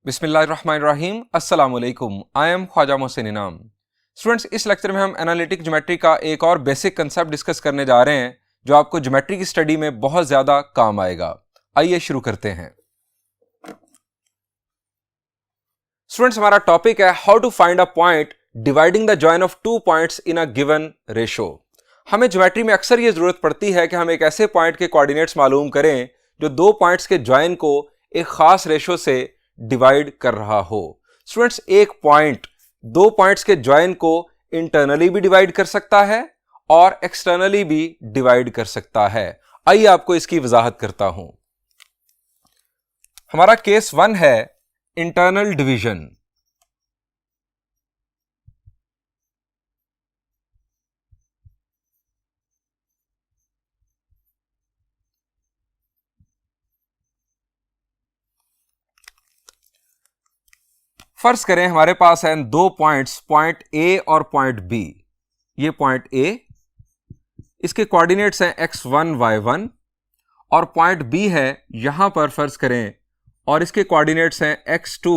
बिस्मिल्लाहिर्रहमानिर्रहीम अस्सलाम वालेकुम। आई एम ख्वाजा मोहसिन इनाम। स्टूडेंट्स, इस लेक्चर में हम एनालिटिक ज्योमेट्री का एक और बेसिक कंसेप्ट डिस्कस करने जा रहे हैं जो आपको ज्योमेट्री की स्टडी में बहुत ज़्यादा काम आएगा। आइए शुरू करते हैं। स्टूडेंट्स, हमारा टॉपिक है how to find a point dividing the join of two points in a given ratio. हमें ज्योमेट्री में अक्सर ये जरूरत पड़ती है कि हम एक ऐसे पॉइंट के कोऑर्डिनेट्स मालूम करें जो दो पॉइंट्स के जॉइन को एक खास रेशो से डिवाइड कर रहा हो। स्टूडेंट्स, एक पॉइंट दो पॉइंट्स के जॉइन को इंटरनली भी डिवाइड कर सकता है और एक्सटर्नली भी डिवाइड कर सकता है। आइए आपको इसकी वजाहत करता हूं। हमारा केस 1 है इंटरनल डिवीजन। फर्ज करें हमारे पास है दो पॉइंट्स, पॉइंट ए और पॉइंट बी। ये पॉइंट ए, इसके कोऑर्डिनेट्स हैं x1 y1 और पॉइंट बी है यहां पर फर्ज करें और इसके कोऑर्डिनेट्स हैं x2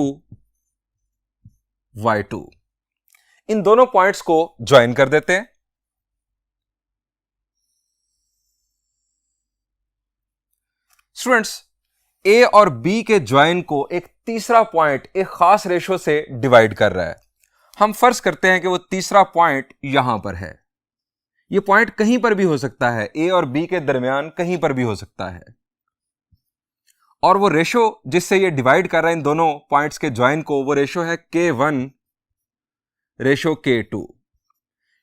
y2। इन दोनों पॉइंट्स को ज्वाइन कर देते हैं। स्टूडेंट्स, ए और बी के ज्वाइन को एक तीसरा पॉइंट एक खास रेशो से डिवाइड कर रहा है। हम फर्ज करते हैं कि वो तीसरा पॉइंट यहां पर है। ये पॉइंट कहीं पर भी हो सकता है, ए और बी के दरमियान कहीं पर भी हो सकता है। और वो रेशो जिससे ये डिवाइड कर रहा है इन दोनों पॉइंट्स के ज्वाइन को, वो रेशो है K1 रेशो K2।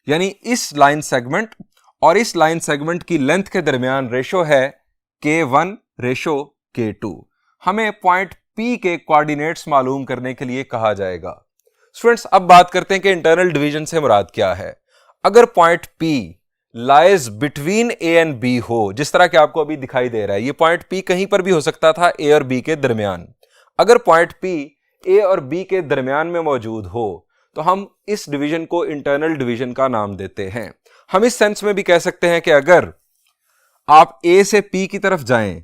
यानी इस लाइन सेगमेंट और इस लाइन सेगमेंट की लेंथ के दरमियान रेशो है K1 रेशो K2। हमें पॉइंट P के कोऑर्डिनेट्स मालूम करने के लिए कहा जाएगा। स्टूडेंट्स, अब बात करते हैं कि इंटरनल डिवीजन से मुराद क्या है। अगर point P lies between A and B हो, जिस तरह के आपको अभी दिखाई दे रहा है, ये पॉइंट P कहीं पर भी हो सकता था A और B के दरमियान। अगर पॉइंट P A और B के दरमियान में मौजूद हो तो हम इस डिवीजन को इंटरनल डिवीजन का नाम देते हैं। हम इस सेंस में भी कह सकते हैं कि अगर आप A से P की तरफ जाएं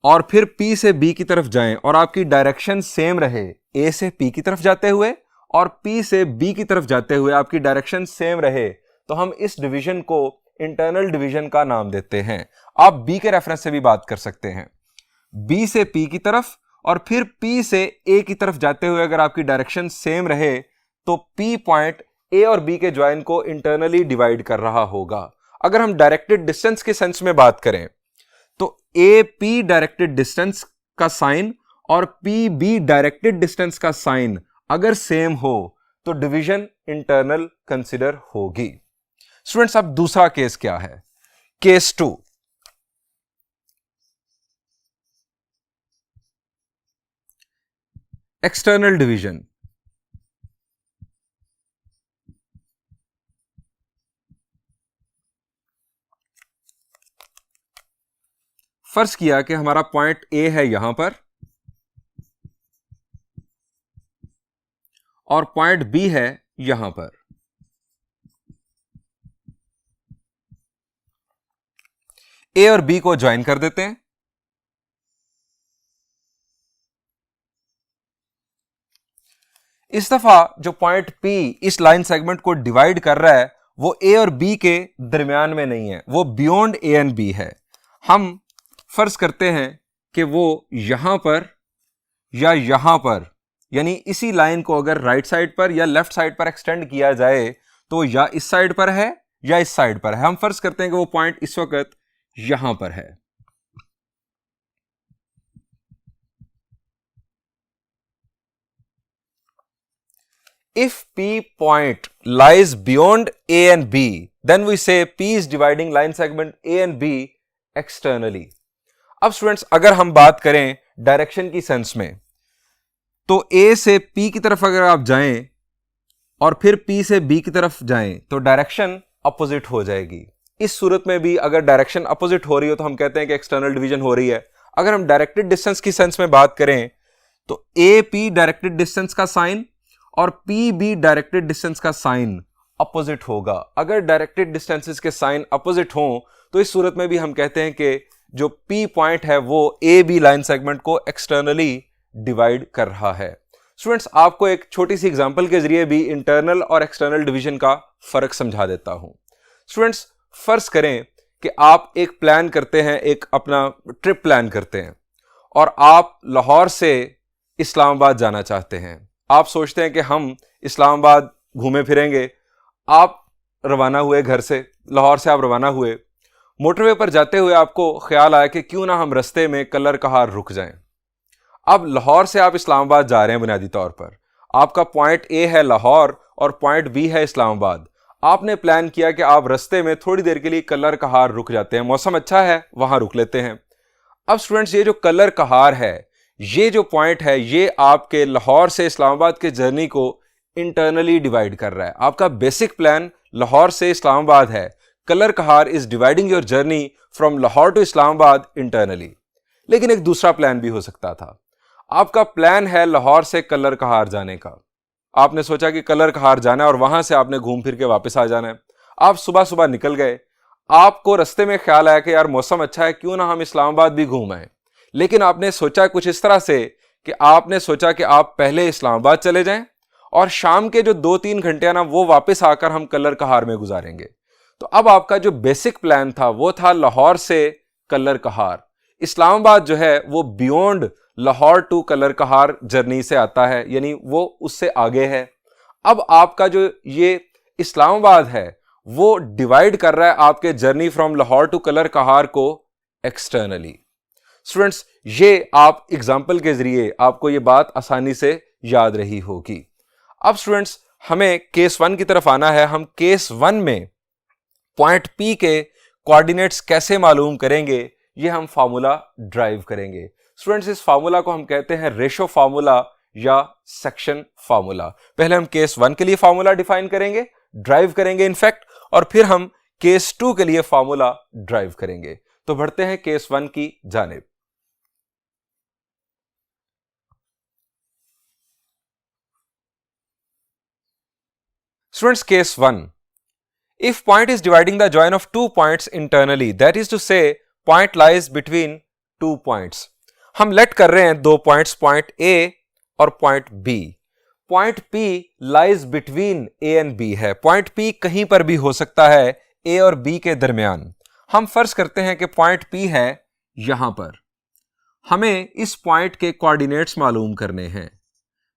और फिर P से B की तरफ जाएं और आपकी डायरेक्शन सेम रहे, A से P की तरफ जाते हुए और P से B की तरफ जाते हुए आपकी डायरेक्शन सेम रहे, तो हम इस डिवीजन को इंटरनल डिवीजन का नाम देते हैं। आप B के रेफरेंस से भी बात कर सकते हैं। B से P की तरफ और फिर P से A की तरफ जाते हुए अगर आपकी डायरेक्शन सेम रहे तो P पॉइंट A और B के ज्वाइन को इंटरनली डिवाइड कर रहा होगा। अगर हम डायरेक्टेड डिस्टेंस के सेंस में बात करें तो AP डायरेक्टेड डिस्टेंस का साइन और PB डायरेक्टेड डिस्टेंस का साइन अगर सेम हो तो डिवीजन इंटरनल कंसिडर होगी। स्टूडेंट्स, अब दूसरा केस क्या है? केस 2। External division. फर्ज किया कि हमारा पॉइंट ए है यहां पर और पॉइंट बी है यहां पर। ए और बी को ज्वाइन कर देते हैं। इस दफा जो पॉइंट पी इस लाइन सेगमेंट को डिवाइड कर रहा है वो ए और बी के दरमियान में नहीं है, वो बियॉन्ड ए एंड बी है। हम फर्ज करते हैं कि वो यहां पर या यहां पर, यानी इसी लाइन को अगर राइट साइड पर या लेफ्ट साइड पर एक्सटेंड किया जाए तो या इस साइड पर है या इस साइड पर है। हम फर्ज करते हैं कि वो पॉइंट इस वक्त यहां पर है। If P point lies beyond A and B, then we say P is dividing line segment A and B externally. अब स्टूडेंट्स, अगर हम बात करें डायरेक्शन की सेंस में तो A से P की तरफ अगर आप जाएं और फिर P से B की तरफ जाएं तो डायरेक्शन अपोजिट हो जाएगी। इस सूरत में भी अगर डायरेक्शन अपोजिट हो रही हो तो हम कहते हैं कि एक्सटर्नल डिवीजन हो रही है। अगर हम डायरेक्टेड डिस्टेंस की सेंस में बात करें तो AP डायरेक्टेड डिस्टेंस का साइन और PB डायरेक्टेड डिस्टेंस का साइन अपोजिट होगा। अगर डायरेक्टेड डिस्टेंसेस के साइन अपोजिट हों तो इस सूरत में भी हम कहते हैं कि जो P पॉइंट है वो AB लाइन सेगमेंट को एक्सटर्नली डिवाइड कर रहा है। स्टूडेंट्स, आपको एक छोटी सी एग्जांपल के जरिए भी इंटरनल और एक्सटर्नल डिवीजन का फर्क समझा देता हूं। स्टूडेंट्स, फर्ज करें कि आप एक प्लान करते हैं, एक अपना ट्रिप प्लान करते हैं और आप लाहौर से इस्लामाबाद जाना चाहते हैं। आप सोचते हैं कि हम इस्लामाबाद घूमे फिरेंगे। आप रवाना हुए घर से, लाहौर से आप रवाना हुए। मोटरवे पर जाते हुए आपको ख्याल आया कि क्यों ना हम रास्ते में कलर कहार रुक जाएं। अब लाहौर से आप इस्लामाबाद जा रहे हैं, बुनियादी तौर पर आपका पॉइंट ए है लाहौर और पॉइंट बी है इस्लामाबाद। आपने प्लान किया कि आप रास्ते में थोड़ी देर के लिए कलर कहार रुक जाते हैं, मौसम अच्छा है, वहां रुक लेते हैं। अब स्टूडेंट्स, ये जो कलर कहार है, ये जो पॉइंट है, ये आपके लाहौर से इस्लामाबाद के जर्नी को इंटरनली डिवाइड कर रहा है। आपका बेसिक प्लान लाहौर से इस्लामाबाद है। Kallar Kahar is dividing your journey from Lahore to Islamabad internally. लेकिन एक दूसरा प्लान भी हो सकता था। आपका प्लान है लाहौर से कलर कहार जाने का। आपने सोचा कि कलर कहार जाना है और वहां से आपने घूम फिर के वापस आ जाना है। आप सुबह सुबह निकल गए। आपको रास्ते में ख्याल आया कि यार मौसम अच्छा है, क्यों ना हम इस्लामाबाद भी घूम आए। लेकिन आपने सोचा कुछ इस तरह से कि आपने सोचा कि आप पहले इस्लामाबाद चले जाएं और शाम के जो 2-3 घंटे ना वो वापस आकर हम कलर कहार में गुजारेंगे। तो अब आपका जो बेसिक प्लान था वो था लाहौर से कलर कहार। इस्लामाबाद जो है वो beyond Lahore to Kallar Kahar journey से आता है, यानी वो उससे आगे है। अब आपका जो ये इस्लामाबाद है वो डिवाइड कर रहा है आपके journey from Lahore to Kallar Kahar को एक्सटर्नली। स्टूडेंट्स, ये आप एग्जाम्पल के जरिए आपको ये बात आसानी से याद रही होगी। अब स्टूडेंट्स, हमें केस 1 की तरफ आना है। हम केस 1 में पॉइंट पी के कोऑर्डिनेट्स कैसे मालूम करेंगे, ये हम फार्मूला ड्राइव करेंगे। स्टूडेंट्स, इस फार्मूला को हम कहते हैं रेशो फार्मूला या सेक्शन फार्मूला। पहले हम केस 1 के लिए फार्मूला डिफाइन करेंगे, ड्राइव करेंगे इनफैक्ट, और फिर हम केस 2 के लिए फार्मूला ड्राइव करेंगे। तो बढ़ते हैं केस 1 की जानिब। Students, case 1, if point is dividing the join of two points internally, that is to say point lies between two points। हम लेट कर रहे हैं दो पॉइंट्स, पॉइंट ए और point B. Point P lies between A and B है। Point P कहीं पर भी हो सकता है ए और बी के दरमियान। हम फर्ज करते हैं कि पॉइंट पी है यहां पर। हमें इस पॉइंट के कोऑर्डिनेट्स मालूम करने हैं।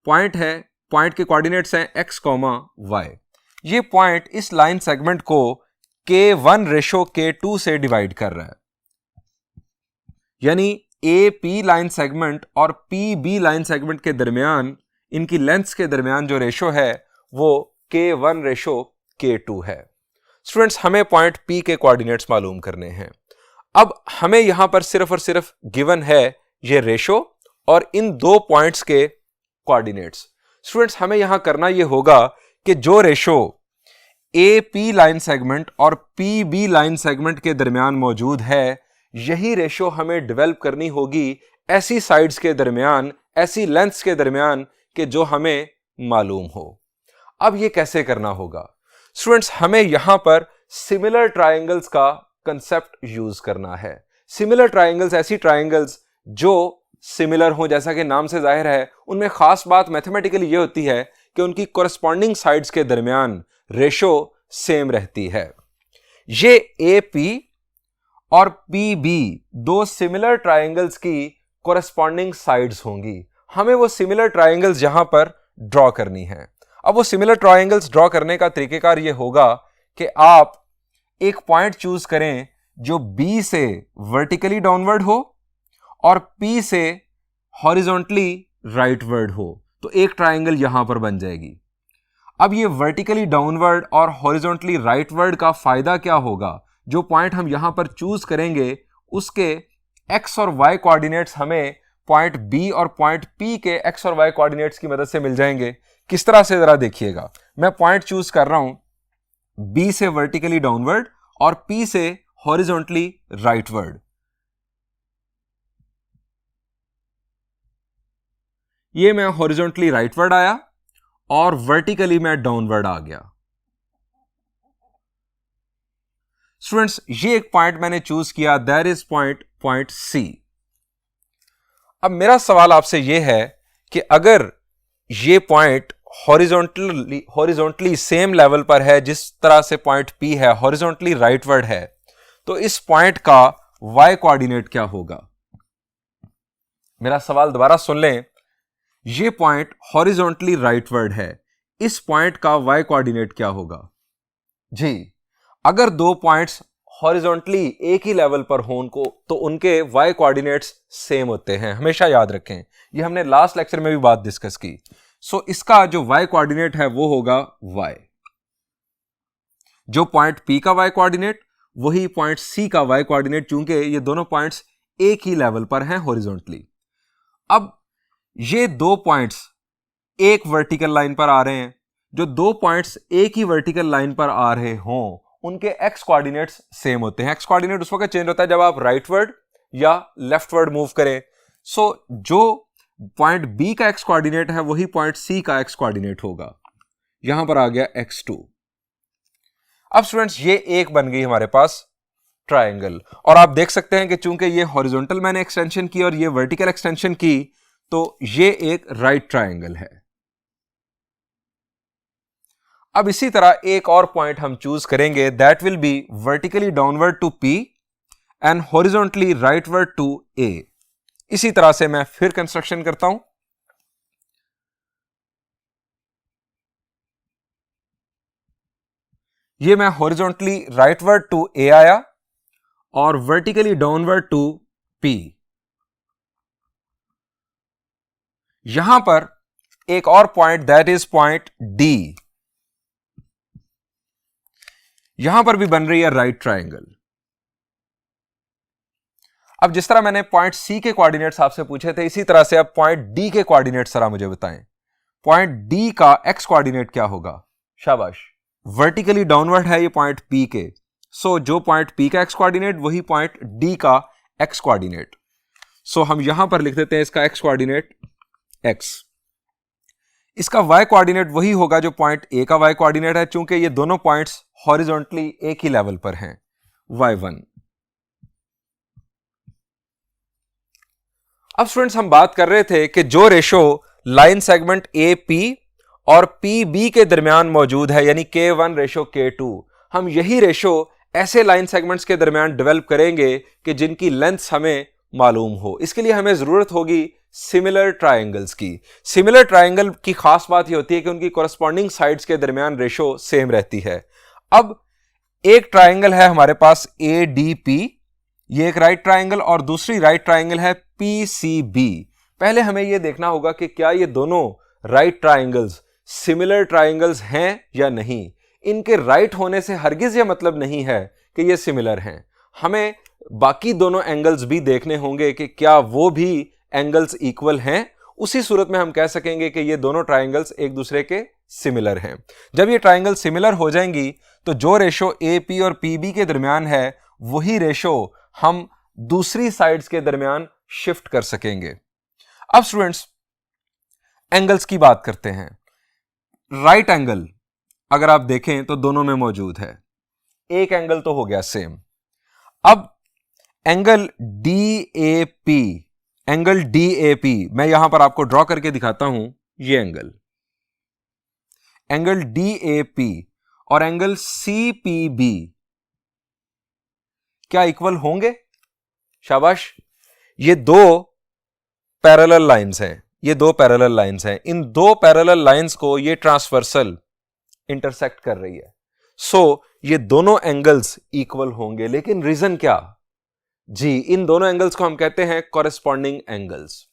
पॉइंट है, पॉइंट के कोऑर्डिनेट्स हैं x, y। ये पॉइंट इस लाइन सेगमेंट को K1 रेशो K2 से डिवाइड कर रहा है, यानी AP लाइन सेगमेंट और PB लाइन सेगमेंट के दरमियान, इनकी लेंथ्स के दरमियान जो रेशो है वो K1 रेशो K2 है। स्टूडेंट्स, हमें पॉइंट P के कोऑर्डिनेट्स मालूम करने हैं। अब हमें यहां पर सिर्फ और सिर्फ गिवन है ये रेशो और इन दो पॉइंट्स के कोऑर्डिनेट्स। स्टूडेंट्स, हमें यहां करना यह होगा कि जो रेशो AP लाइन सेगमेंट और PB लाइन सेगमेंट के दरमियान मौजूद है, यही रेशो हमें डेवलप करनी होगी ऐसी साइड्स के दरमियान, ऐसी लेंथ्स के दरमियान कि जो हमें मालूम हो। अब ये कैसे करना होगा? स्टूडेंट्स, हमें यहां पर सिमिलर ट्रायंगल्स का कंसेप्ट यूज करना है। सिमिलर ट्रायंगल्स ऐसी ट्रायंगल्स जो सिमिलर हो, जैसा कि नाम से जाहिर है। उनमें खास बात मैथमेटिकली ये होती है कि उनकी कोरस्पॉन्डिंग साइड्स के दरमियान रेशो सेम रहती है। ये AP और PB दो सिमिलर ट्रायंगल्स की कोरस्पॉन्डिंग साइड्स होंगी। हमें वो सिमिलर ट्रायंगल्स यहां पर ड्रॉ करनी है। अब वो सिमिलर ट्रायंगल्स ड्रॉ करने का तरीकेकार ये होगा कि आप एक पॉइंट चूज करें जो B से वर्टिकली डाउनवर्ड हो और P से हॉरिजॉन्टली राइटवर्ड हो, तो एक ट्रायंगल यहां पर बन जाएगी। अब ये वर्टिकली डाउनवर्ड और हॉरिजॉन्टली राइटवर्ड का फायदा क्या होगा? जो पॉइंट हम यहां पर चूज करेंगे उसके x और y कोऑर्डिनेट्स हमें पॉइंट B और पॉइंट P के x और y कोऑर्डिनेट्स की मदद से मिल जाएंगे। किस तरह से, जरा देखिएगा। मैं पॉइंट चूज कर रहा हूं B से वर्टिकली डाउनवर्ड और P से हॉरिजॉन्टली राइटवर्ड। ये मैं हॉरिजॉन्टली राइटवर्ड आया और वर्टिकली मैं डाउनवर्ड आ गया। स्टूडेंट्स, ये एक पॉइंट मैंने चूज किया, दैट इज पॉइंट C। अब मेरा सवाल आपसे यह है कि अगर ये पॉइंट हॉरिजॉन्टली सेम लेवल पर है जिस तरह से पॉइंट P है, हॉरिजॉन्टली राइटवर्ड है, तो इस पॉइंट का y कोऑर्डिनेट क्या होगा? मेरा सवाल दोबारा सुन लें। ये पॉइंट हॉरिजॉन्टली राइटवर्ड है, इस पॉइंट का y कोऑर्डिनेट क्या होगा? जी, अगर दो पॉइंट्स हॉरिजॉन्टली एक ही लेवल पर हों तो उनके y कोऑर्डिनेट्स सेम होते हैं, हमेशा याद रखें। ये हमने लास्ट लेक्चर में भी बात डिस्कस की। सो इसका जो y कोऑर्डिनेट है वो होगा y। जो पॉइंट P का y कोऑर्डिनेट वही पॉइंट C का y कोऑर्डिनेट, चूंकि ये दोनों पॉइंट्स एक ही लेवल पर हैं हॉरिजॉन्टली। अब ये दो पॉइंट्स एक वर्टिकल लाइन पर आ रहे हैं। जो दो पॉइंट्स एक ही वर्टिकल लाइन पर आ रहे हों उनके x कोऑर्डिनेट्स सेम होते हैं। x कोऑर्डिनेट उस वक्त चेंज होता है जब आप राइटवर्ड या लेफ्टवर्ड मूव करें। सो जो पॉइंट B का x कोऑर्डिनेट है वही पॉइंट C का x कोऑर्डिनेट होगा। यहां पर आ गया x2। अब स्टूडेंट्स ये एक बन गई हमारे पास ट्रायंगल, और आप देख सकते हैं कि चूंकि ये हॉरिजॉन्टल मैंने एक्सटेंशन की और ये वर्टिकल एक्सटेंशन की, तो ये एक राइट ट्रायंगल है। अब इसी तरह एक और पॉइंट हम चूज करेंगे, that will be vertically downward to P and horizontally rightward to A। इसी तरह से मैं फिर कंस्ट्रक्शन करता हूं। ये मैं हॉरिजॉन्टली राइटवर्ड टू A आया और वर्टिकली डाउनवर्ड टू P। यहां पर एक और point, that is point D। यहां पर भी बन रही है राइट ट्रायंगल। अब जिस तरह मैंने पॉइंट C के कोऑर्डिनेट्स आपसे पूछे थे, इसी तरह से अब पॉइंट D के कोऑर्डिनेट्स जरा मुझे बताएं। पॉइंट D का x कोऑर्डिनेट क्या होगा? शाबाश, वर्टिकली डाउनवर्ड है ये पॉइंट P के। सो जो पॉइंट P का x कोऑर्डिनेट वही पॉइंट D का x कोऑर्डिनेट। सो हम यहां पर लिख देते हैं इसका x कोऑर्डिनेट x। इसका y कोऑर्डिनेट वही होगा जो पॉइंट A का y कोऑर्डिनेट है, चूंकि ये दोनों पॉइंट्स हॉरिजॉन्टली एक ही लेवल पर हैं, y1। अब स्टूडेंट्स हम बात कर रहे थे कि जो रेशो लाइन सेगमेंट AP और PB के दरमियान मौजूद है, यानी K1 रेशो K2, हम यही रेशो ऐसे लाइन सेगमेंट्स के दरमियान डेवलप करेंगे कि जिनकी लेंथ हमें मालूम हो। इसके लिए हमें जरूरत होगी सिमिलर ट्रायंगल्स की। सिमिलर ट्रायंगल की खास बात यह होती है कि उनकी कॉरस्पॉन्डिंग साइड्स के दरमियान रेशो सेम रहती है। अब एक ट्रायंगल है हमारे पास ADP, ये एक राइट ट्रायंगल, और दूसरी राइट ट्रायंगल है PCB। पहले हमें यह देखना होगा कि क्या ये दोनों राइट ट्रायंगल्स सिमिलर ट्रायंगल्स हैं या नहीं। इनके राइट होने से हरगिज यह मतलब नहीं है कि ये सिमिलर हैं। हमें बाकी दोनों एंगल्स भी देखने होंगे कि क्या वो भी एंगल्स इक्वल हैं। उसी सूरत में हम कह सकेंगे कि ये दोनों ट्रायंगल्स एक दूसरे के सिमिलर हैं। जब ये ट्रायंगल सिमिलर हो जाएंगी तो जो रेशो AP और PB के दरमियान है वही रेशो हम दूसरी साइड्स के दरमियान शिफ्ट कर सकेंगे। अब स्टूडेंट्स एंगल्स की बात करते हैं। राइट एंगल अगर आप देखें तो दोनों में मौजूद है, एक एंगल तो हो गया सेम। अब एंगल DAP, एंगल DAP मैं यहां पर आपको ड्रॉ करके दिखाता हूं। ये एंगल DAP और एंगल CPB क्या इक्वल होंगे? शाबाश, ये दो पैरेलल लाइंस हैं, ये दो पैरेलल लाइंस हैं। इन दो पैरेलल लाइंस को ये ट्रांसवर्सल इंटरसेक्ट कर रही है। सो ये दोनों एंगल्स इक्वल होंगे। लेकिन रीजन क्या? जी, इन दोनों एंगल्स को हम कहते हैं कॉरेस्पॉन्डिंग एंगल्स।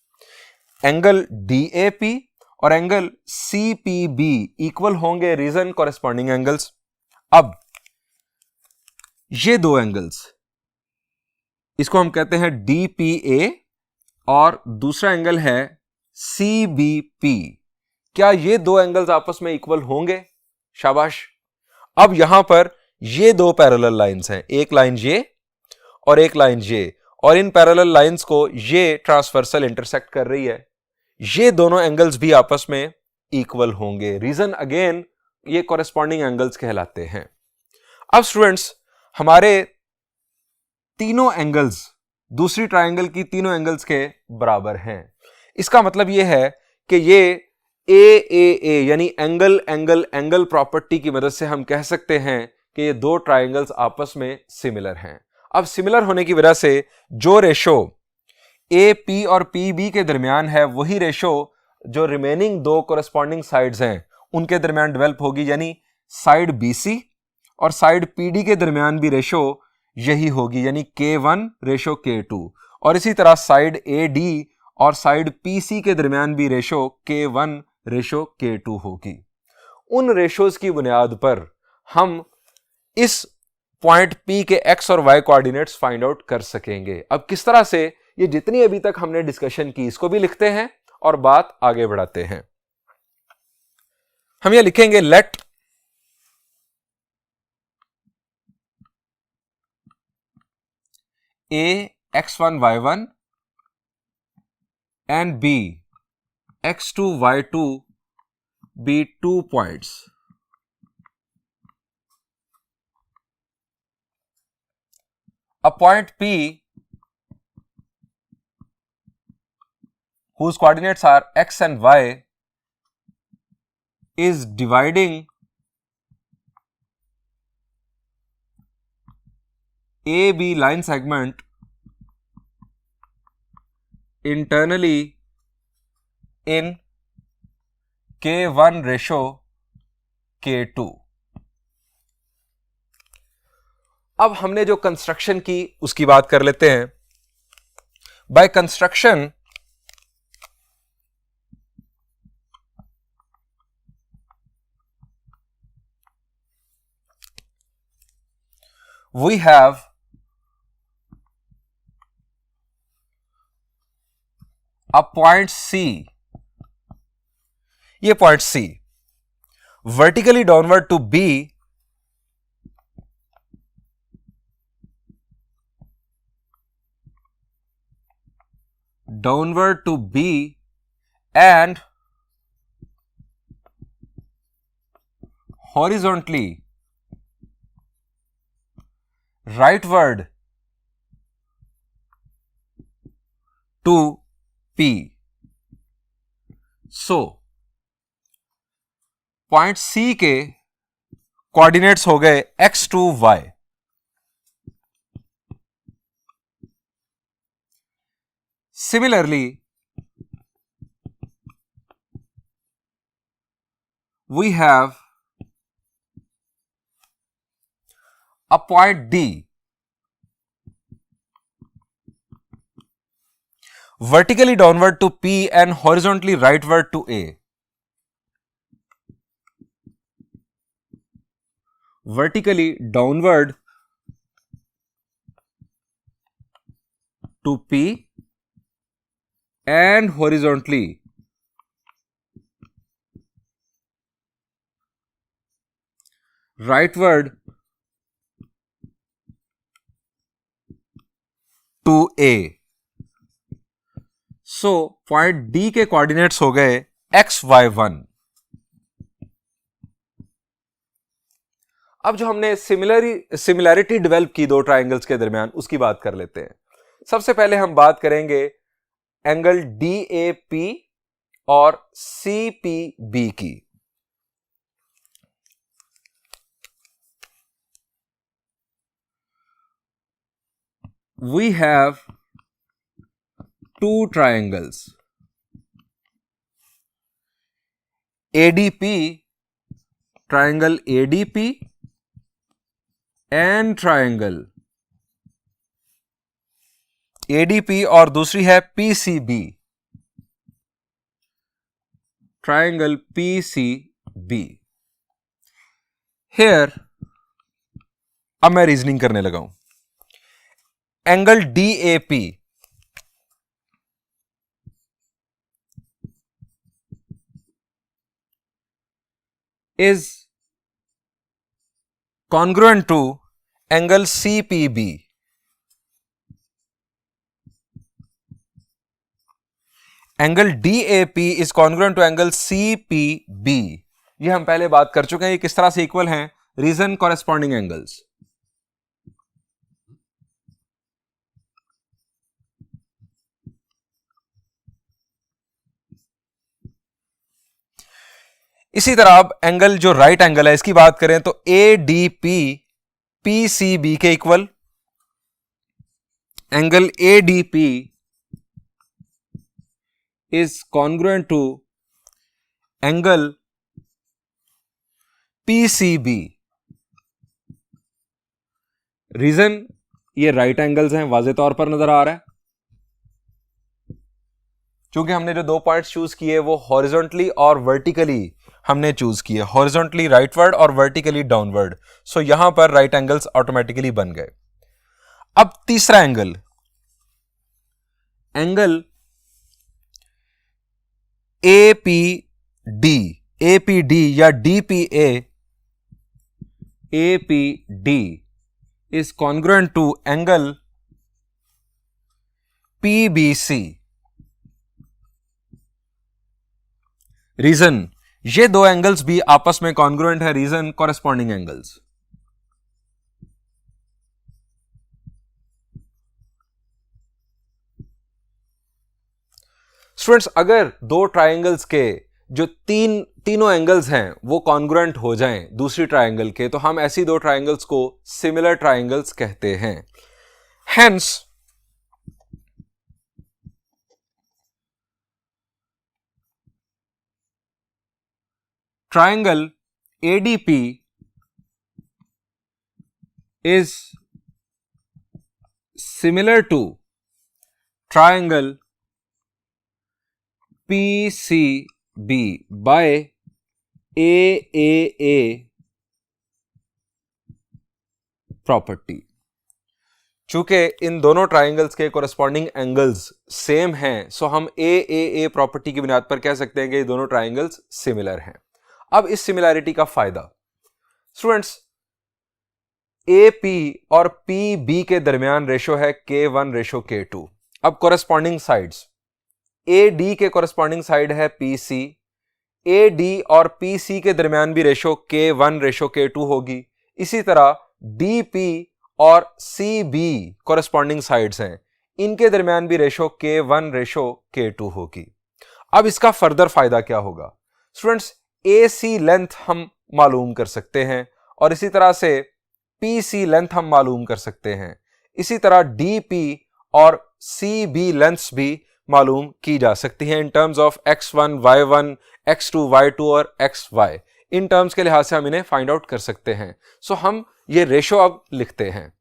एंगल DAP और एंगल CPB इक्वल होंगे, रीजन कॉरेस्पॉन्डिंग एंगल्स। अब ये दो एंगल्स, इसको हम कहते हैं DPA और दूसरा एंगल है CBP। क्या ये दो एंगल्स आपस में इक्वल होंगे? शाबाश। अब यहां पर ये दो पैरेलल लाइंस हैं, एक लाइन ये और एक लाइन ये, और इन पैरेलल लाइंस को ये ट्रांसवर्सल इंटरसेक्ट कर रही है। ये दोनों एंगल्स भी आपस में इक्वल होंगे। रीजन अगेन ये कॉरेस्पॉन्डिंग एंगल्स कहलाते हैं। अब स्टूडेंट्स हमारे तीनों एंगल्स दूसरी ट्राइंगल की तीनों एंगल्स के बराबर हैं। इसका मतलब यह है कि ये ए यानी एंगल एंगल एंगल प्रॉपर्टी की मदद से हम कह सकते हैं कि ये दो ट्राइंगल्स आपस में सिमिलर हैं। अब सिमिलर होने की वजह से जो रेशो ए पी और पी बी के दरमियान है वही रेशो जो रिमेनिंग दो कोरेस्पॉन्डिंग साइड्स हैं उनके दरमियान डेवलप होगी, यानी साइड बी सी और साइड पी डी के दरमियान भी रेशो यही होगी, यानी K1 रेशो K2। और इसी तरह साइड ए डी और साइड पी सी के दरमियान भी रेशो K1 रेशो K2 होगी। उन रेशोज की बुनियाद पर हम इस पॉइंट P के x और y कोऑर्डिनेट्स फाइंड आउट कर सकेंगे। अब किस तरह से, ये जितनी अभी तक हमने डिस्कशन की इसको भी लिखते हैं और बात आगे बढ़ाते हैं। हम ये लिखेंगे late A x1 y1 and B x2 y2 be 2 points a point P whose coordinates are x and y is dividing AB line segment internally in K1 ratio K2। अब हमने जो कंस्ट्रक्शन की उसकी बात कर लेते हैं। By construction we have a point C, ये point C vertically downward to B and horizontally rightward to P। So point C के कोऑर्डिनेट्स हो गए x2 y। Similarly we have a point D vertically downward to P and horizontally rightward to A। vertically downward to P and horizontally rightward to A। So point D के coordinates हो गए x y1। अब जो हमने similarity develop की दो triangles के दरमियान उसकी बात कर लेते हैं। सबसे पहले हम बात करेंगे एंगल DAP और CPB की। We have two triangles ADP, triangle ADP and triangle ADP और दूसरी है PCB, triangle PCB। Here अब मैं रीजनिंग करने लगा हूं। Angle DAP is congruent to angle CPB। Angle DAP is congruent to angle CPB। ये हम पहले बात कर चुके हैं, ये किस तरह से इक्वल हैं, रीजन कॉरेस्पॉन्डिंग एंगल्स। इसी तरह अब एंगल जो राइट एंगल है इसकी बात करें तो ADP PCB के equal, angle ADP is congruent to angle PCB। Reason, ये राइट एंगल्स हैं, वाज़ेह तौर पर नजर आ रहा है। क्योंकि हमने जो दो पॉइंट्स चूज किए वो हॉरिजॉन्टली और वर्टिकली हमने चूज किए, हॉरिजॉन्टली राइटवर्ड और वर्टिकली डाउनवर्ड। सो यहां पर राइट एंगल्स ऑटोमेटिकली बन गए। अब तीसरा एंगल, एंगल APD या DPA, APD is congruent to angle PBC। Reason, ये दो एंगल्स भी आपस में कॉन्ग्रुएंट है। Reason, corresponding angles. स्टूडेंट्स, अगर दो ट्राइंगल्स के जो तीनों एंगल्स हैं वो कॉन्ग्रुएंट हो जाएं दूसरी ट्राइंगल के, तो हम ऐसी दो ट्राइंगल्स को सिमिलर ट्राइंगल्स कहते हैं। Hence triangle ADP is similar to triangle PCB by AAA property. चूंकि इन दोनों ट्राइंगल्स के कोरेस्पॉन्डिंग एंगल्स सेम हैं, सो हम AAA प्रॉपर्टी की बुनियाद पर कह सकते हैं कि ये दोनों ट्राइंगल्स सिमिलर हैं। अब इस सिमिलैरिटी का फायदा, स्टूडेंट्स, AP और PB के दरमियान रेशो है K1:K2। अब कोरेस्पॉन्डिंग साइड्स, AD के कोरेस्पॉन्डिंग साइड है PC, AD और PC के दरमियान भी रेशो K1:K2 होगी। इसी तरह DP और CB कोरेस्पॉन्डिंग साइड्स हैं, इनके दरमियान भी रेशो K1:K2 होगी। अब इसका फर्दर फायदा क्या होगा? स्टूडेंट्स, AC लेंथ हम मालूम कर सकते हैं और इसी तरह से PC लेंथ हम मालूम कर सकते हैं। इसी तरह DP और CB लेंथ्स भी मालूम की जा सकती हैं in terms of X1, Y1, X2, Y2 और XY। इन टर्म्स के लिहाज से हम इन्हें फाइंड आउट कर सकते हैं। सो हम ये रेशो अब लिखते हैं।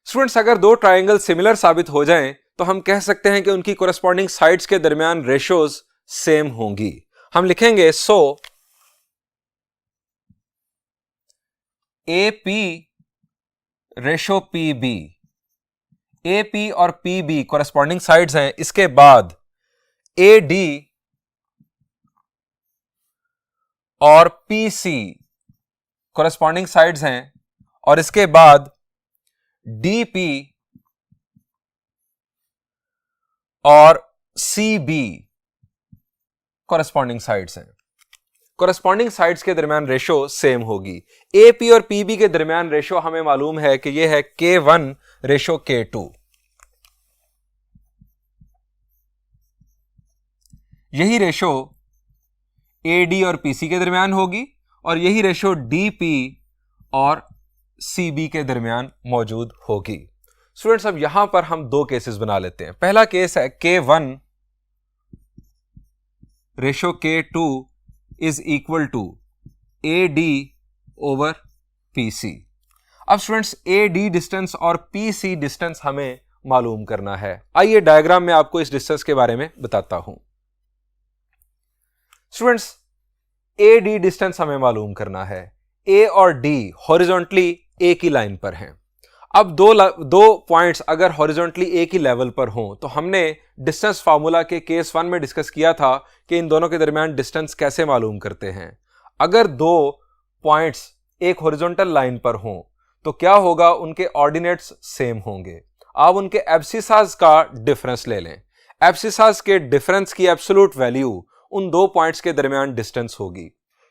स्टूडेंट्स, अगर दो ट्राइंगल सिमिलर साबित हो जाएं तो हम कह सकते हैं कि उनकी कोरेस्पॉन्डिंग साइड्स के दरमियान रेशोज सेम होंगी। हम लिखेंगे सो AP रेशो PB, AP और PB कोरेस्पॉन्डिंग साइड्स हैं। इसके बाद AD और PC कोरेस्पॉन्डिंग साइड्स हैं और इसके बाद DP और CB कोरेस्पॉन्डिंग साइड्स हैं। कोरेस्पॉन्डिंग साइड्स के दरमियान रेशो सेम होगी। AP और PB के दरमियान रेशो हमें मालूम है कि यह है K1:K2। यही रेशो AD और PC के दरमियान होगी और यही रेशो DP और CB के दरमियान मौजूद होगी। स्टूडेंट्स, अब यहां पर हम दो केसेस बना लेते हैं। पहला केस है K1:K2 is equal to AD over PC। अब स्टूडेंट्स, AD डिस्टेंस और PC डिस्टेंस हमें मालूम करना है। आइए डायग्राम में आपको इस डिस्टेंस के बारे में बताता हूं। स्टूडेंट्स, AD डिस्टेंस हमें मालूम करना है। A और D हॉरिजॉन्टली एक ही लाइन पर हैं। अब दो पॉइंट्स अगर हॉरिजॉन्टली एक ही लेवल पर हों तो हमने डिस्टेंस फार्मूला के केस 1 में डिस्कस किया था कि इन दोनों के दरमियान डिस्टेंस कैसे मालूम करते हैं। अगर दो पॉइंट्स एक हॉरिजॉन्टल लाइन पर हों तो क्या होगा, उनके ऑर्डिनेट्स सेम होंगे। आप उनके एब्सिसास का डिफरेंस ले लें। एब्सिसास के डिफरेंस की एब्सोल्यूट वैल्यू उन दो पॉइंट्स के दरमियान डिस्टेंस होगी।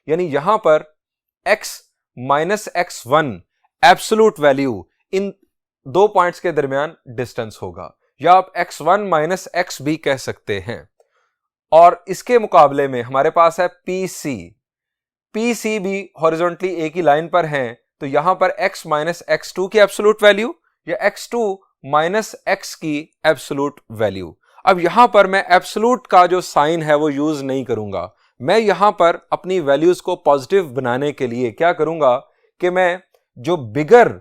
यानी यहां पर x minus x1 absolute value in दो पॉइंट्स के दरमियान डिस्टेंस होगा, या आप x1 माइनस x भी कह सकते हैं। और इसके मुकाबले में हमारे पास है PC। PC भी हॉरिजॉन्टली एक ही लाइन पर हैं, तो यहां पर x माइनस x2 की एब्सोल्यूट वैल्यू या x2 माइनस x की एब्सोल्यूट वैल्यू। अब यहां पर मैं एब्सोल्यूट का जो साइन है वो यूज नहीं करूंगा। मैं यहां पर अपनी वैल्यूज को पॉजिटिव बनाने के लिए क्या करूंगा कि मैं जो बिगर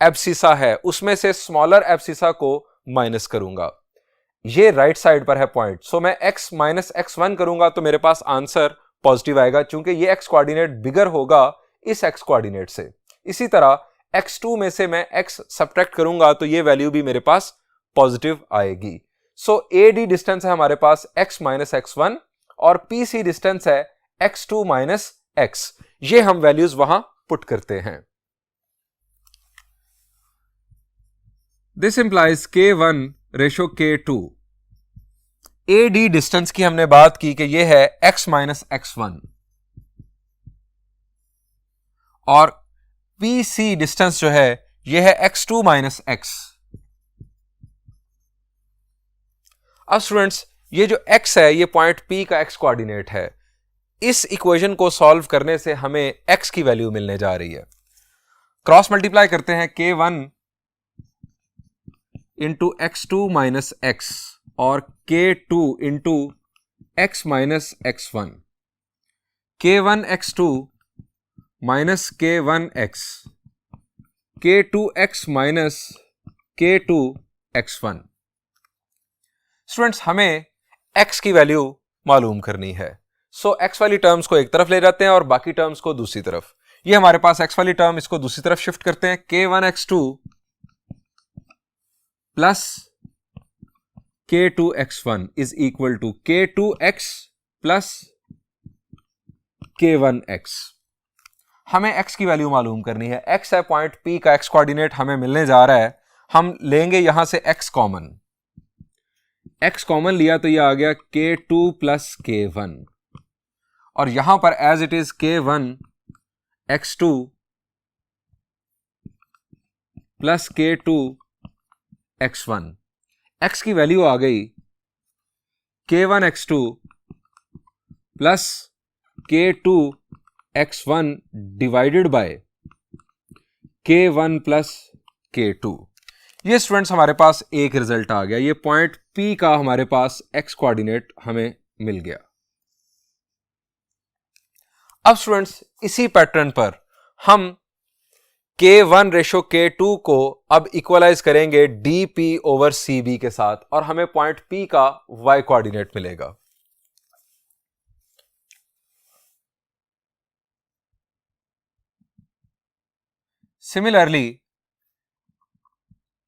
एब्सिसा है उसमें से स्मॉलर एब्सिसा को माइनस करूंगा। ये राइट साइड पर है पॉइंट, सो मैं x माइनस x1 करूंगा तो मेरे पास आंसर पॉजिटिव आएगा, क्योंकि ये x कोऑर्डिनेट बिगर होगा इस x कोऑर्डिनेट से। इसी तरह x2 में से मैं x सब्ट्रैक्ट करूंगा तो ये वैल्यू भी मेरे पास पॉजिटिव आएगी। सो AD डिस्टेंस है हमारे पास x माइनस x1 और PC डिस्टेंस है x2 माइनस x। ये हम वैल्यूज वहां पुट करते हैं। This implies K1 ratio K2। AD distance की हमने बात की कि ये है x माइनस x1 और PC डिस्टेंस जो है ये है x2 माइनस x। अब स्टूडेंट्स ये जो x है ये पॉइंट P का x कोऑर्डिनेट है। इस इक्वेशन को सॉल्व करने से हमें x की वैल्यू मिलने जा रही है। क्रॉस मल्टीप्लाई करते हैं K1 into x2 minus x और K2 into x minus x1। K1 x2 minus K1 x, K2 x minus K2 x1। Students हमें x की वैल्यू मालूम करनी है, सो x वाली टर्म्स को एक तरफ ले जाते हैं और बाकी टर्म्स को दूसरी तरफ। ये हमारे पास x वाली टर्म, इसको दूसरी तरफ शिफ्ट करते हैं। K1 x2 plus K2 x1 is equal to K2 x plus K1 x। हमें x की वैल्यू मालूम करनी है। x है पॉइंट P का x कोऑर्डिनेट हमें मिलने जा रहा है। हम लेंगे यहां से x कॉमन, x कॉमन लिया तो यह आ गया K2 प्लस K1 और यहां पर as it is K1 x2 plus K2 x1। x की वैल्यू आ गई K1 x2 plus K2 x1 divided by K1 plus K2। ये स्टूडेंट्स हमारे पास एक रिजल्ट आ गया। ये पॉइंट P का हमारे पास x कोऑर्डिनेट हमें मिल गया। अब स्टूडेंट्स इसी पैटर्न पर हम K1 रेशो K2 को अब इक्वलाइज करेंगे DP ओवर CB के साथ और हमें पॉइंट P का y कोऑर्डिनेट मिलेगा। Similarly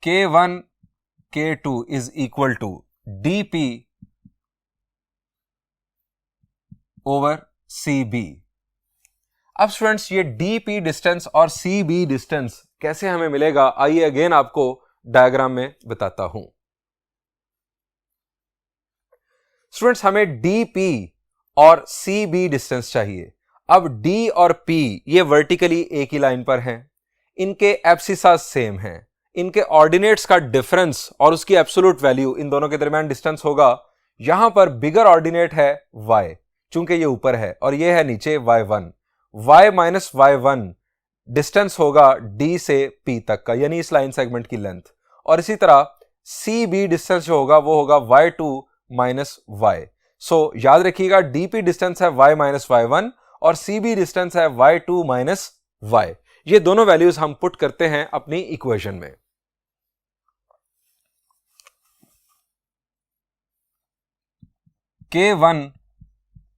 K1 K2 is equal to DP over CB। अब स्टूडेंट्स ये DP डिस्टेंस और CB डिस्टेंस कैसे हमें मिलेगा, आइए अगेन आपको डायग्राम में बताता हूं। स्टूडेंट्स हमें DP और CB डिस्टेंस चाहिए। अब D और P ये वर्टिकली एक ही लाइन पर हैं, इनके एब्सिसास सेम हैं, इनके ऑर्डिनेट्स का डिफरेंस और उसकी एब्सोल्यूट वैल्यू इन दोनों के दरमियान डिस्टेंस होगा। यहां पर बिगर ऑर्डिनेट है y, चूंकि ये ऊपर है और ये है नीचे y1। y minus y1 distance होगा D से P तक का, यानी इस लाइन सेगमेंट की लेंथ। और इसी तरह CB डिस्टेंस जो होगा वो होगा y2 माइनस y। सो याद रखिएगा DP डिस्टेंस है y माइनस y1 और CB डिस्टेंस है y2 माइनस y। ये दोनों वैल्यूज हम पुट करते हैं अपनी इक्वेशन में। K1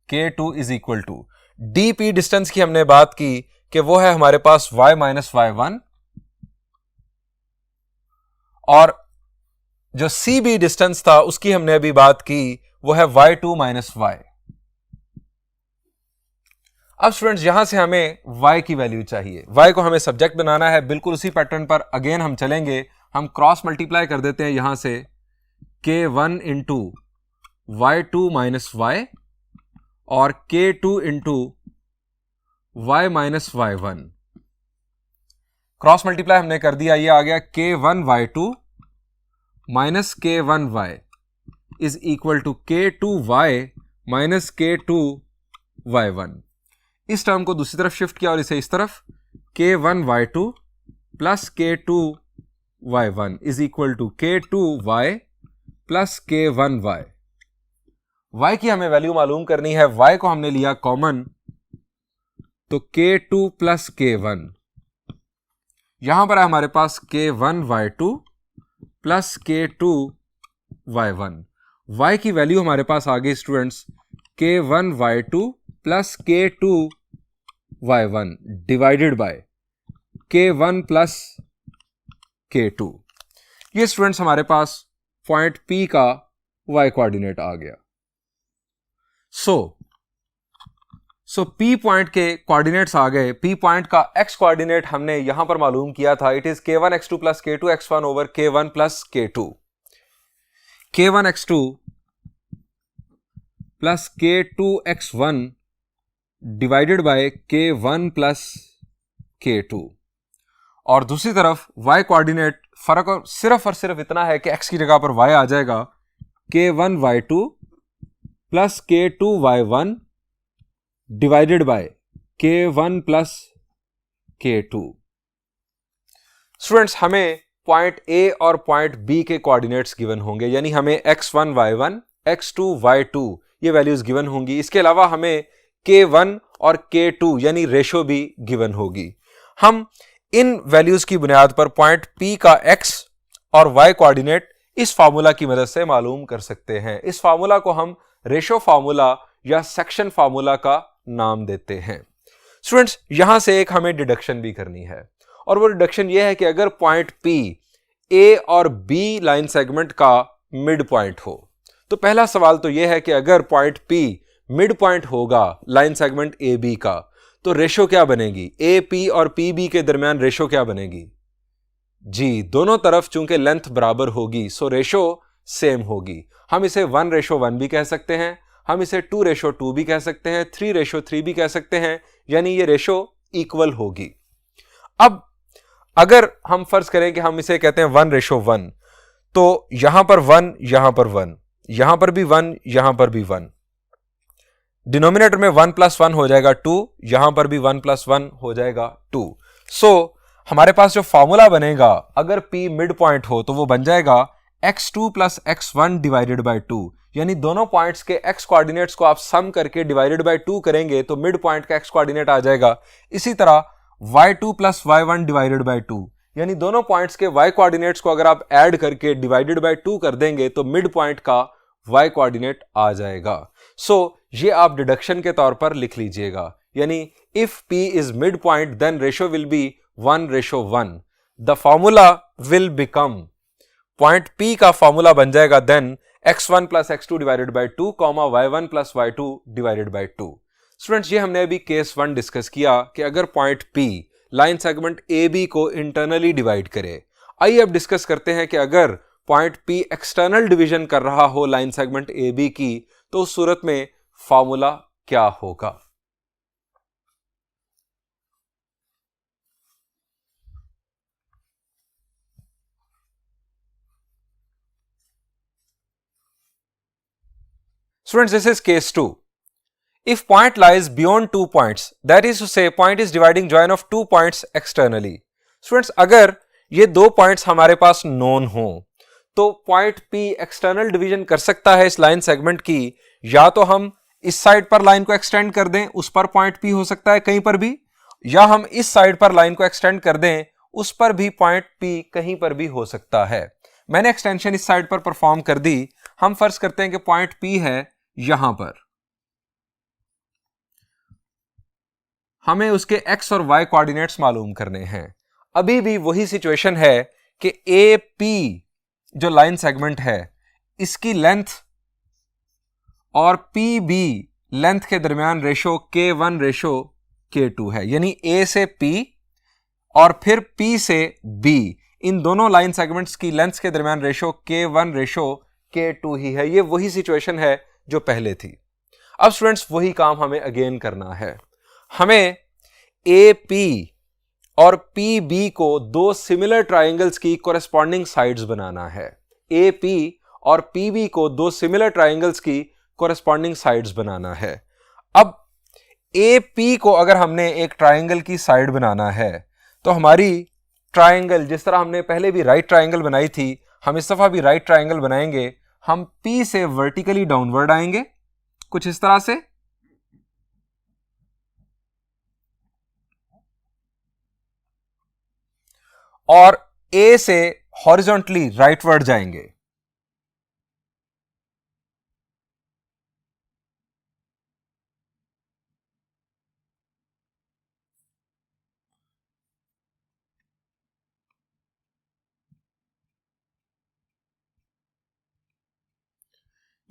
K2 is equal to DP distance की हमने बात की कि वो है हमारे पास y माइनस y1 और जो CB डिस्टेंस था उसकी हमने अभी बात की वो है y2 माइनस y। अब स्टूडेंट्स यहां से हमें y की वैल्यू चाहिए, y को हमें सब्जेक्ट बनाना है। बिल्कुल उसी पैटर्न पर अगेन हम चलेंगे, हम क्रॉस मल्टीप्लाई कर देते हैं यहां से K1 into y2 minus y और K2 into y minus y1। Cross multiply हमने कर दिया, ये आ गया K1 y2 minus K1 y is equal to K2 y minus k2y1। इस टर्म को दूसरी तरफ शिफ्ट किया और इसे इस तरफ k1y2 plus k2y1 is equal to k2y plus k1y। y की हमें वैल्यू मालूम करनी है, y को हमने लिया कॉमन, तो k2 प्लस k1, यहां पर है हमारे पास k1y2 प्लस k2y1। y की वैल्यू हमारे पास आ गई students k1y2 plus k2y1 divided by k1 plus k2। ये स्टूडेंट्स हमारे पास पॉइंट P का y कोऑर्डिनेट आ गया। सो P पॉइंट के कोऑर्डिनेट्स आ गए। P पॉइंट का x कोऑर्डिनेट हमने यहां पर मालूम किया था, it is k1 x2 plus k2 x1 over k1 plus k2। k1 x2 plus k2 x1 divided by k1 plus k2। और दूसरी तरफ y कोऑर्डिनेट फर्क और सिर्फ इतना है कि x की जगह पर y आ जाएगा k1y2 plus k2y1 divided by k1 plus k2। Students हमें पॉइंट A और पॉइंट B के कोऑर्डिनेट्स गिवन होंगे, यानी हमें x1 y1 x2 y2 ये वैल्यूज गिवन होंगी। इसके अलावा हमें k1 और k2 यानी रेशो भी गिवन होगी। हम इन वैल्यूज की बुनियाद पर पॉइंट P का x और y कोऑर्डिनेट इस फार्मूला की मदद से मालूम कर सकते हैं। इस फार्मूला को हम रेशो फार्मूला या सेक्शन फार्मूला का नाम देते हैं। स्टूडेंट्स यहां से एक हमें डिडक्शन भी करनी है, और वो डिडक्शन ये है कि अगर पॉइंट P A और B लाइन सेगमेंट का मिड पॉइंट हो, तो पहला सवाल तो यह है कि अगर पॉइंट P मिड पॉइंट होगा लाइन सेगमेंट AB का, तो रेशो क्या बनेगी? AP और PB के दरमियान रेशो क्या बनेगी? जी, दोनों तरफ चूंकि लेंथ बराबर होगी सो रेशो सेम होगी। हम इसे 1:1 भी कह सकते हैं, हम इसे 2:2 भी कह सकते हैं, 3:3 भी कह सकते हैं, यानी ये रेशो इक्वल होगी। अब अगर हम फर्ज करें कि हम इसे कहते हैं 1:1, तो यहां पर 1, यहां पर 1, यहां पर भी 1, यहां पर भी 1, डिनोमिनेटर में 1 + 1 हो जाएगा 2, यहां पर भी 1 + 1 हो जाएगा 2। सो हमारे पास जो फॉर्मूला बनेगा अगर P मिड पॉइंट हो तो वो बन जाएगा x2 + x1 डिवाइडेड बाय 2, यानी दोनों पॉइंट्स के x कोऑर्डिनेट्स को आप सम करके डिवाइडेड बाय 2 करेंगे तो मिड पॉइंट का x कोऑर्डिनेट आ जाएगा। इसी तरह y2 + y1 डिवाइडेड बाय 2, यानी दोनों पॉइंट्स के y कोऑर्डिनेट्स को अगर आप ऐड करके डिवाइडेड बाय 2 कर देंगे तो मिड पॉइंट का y कोऑर्डिनेट आ जाएगा। सो ये आप डिडक्शन के तौर पर लिख लीजिएगा, यानी if P is midpoint then ratio will be 1:1। The formula will become, point P का फॉर्मूला बन जाएगा then x1 + x2 divided by 2, y1 + y2 divided by 2। Students ये हमने अभी केस 1 डिस्कस किया कि अगर point P line segment AB को इंटरनली डिवाइड करे। आइए अब डिस्कस करते हैं कि अगर पॉइंट P एक्सटर्नल डिवीजन कर रहा हो लाइन सेगमेंट AB की, तो उस सूरत में फॉर्मूला क्या होगा। Students, this is case 2. If point lies beyond 2 points, that is to say point is dividing join of 2 points externally. Students, अगर ये 2 पॉइंट्स हमारे पास नोन हो तो पॉइंट P एक्सटर्नल डिवीजन कर सकता है इस लाइन सेगमेंट की। या तो हम इस साइड पर लाइन को एक्सटेंड कर दें, उस पर पॉइंट P हो सकता है कहीं पर भी, या हम इस साइड पर लाइन को एक्सटेंड कर दें, उस पर भी पॉइंट P कहीं पर भी हो सकता है। मैंने एक्सटेंशन इस साइड पर परफॉर्म कर दी। हम फर्ज करते हैं कि पॉइंट P है यहां पर, हमें उसके x और y कोऑर्डिनेट्स मालूम करने हैं। अभी भी वही सिचुएशन है कि AP जो लाइन सेगमेंट है इसकी लेंथ और PB लेंथ के दरमियान रेशो K1:K2 है, यानी A से P और फिर P से B, इन दोनों लाइन सेगमेंट्स की लेंथ्स के दरमियान रेशो K1:K2 ही है। ये वही सिचुएशन है जो पहले थी। अब स्टूडेंट्स वही काम हमें अगेन करना है। हमें AP और PB को 2 सिमिलर ट्राइंगल्स की कोरेस्पॉन्डिंग साइड्स बनाना है। AP और PB को 2 सिमिलर ट्राइंगल्स की कोरेस्पॉन्डिंग साइड्स बनाना है। अब ए पी को अगर हमने एक ट्राइंगल की साइड बनाना है तो हमारी ट्राइंगल, जिस तरह हमने पहले भी राइट ट्राइंगल बनाई थी, हम इस दफा भी राइट ट्राइंगल बनाएंगे। हम पी से वर्टिकली डाउनवर्ड आएंगे कुछ इस तरह से, और ए से हॉरिजॉन्टली राइटवर्ड जाएंगे।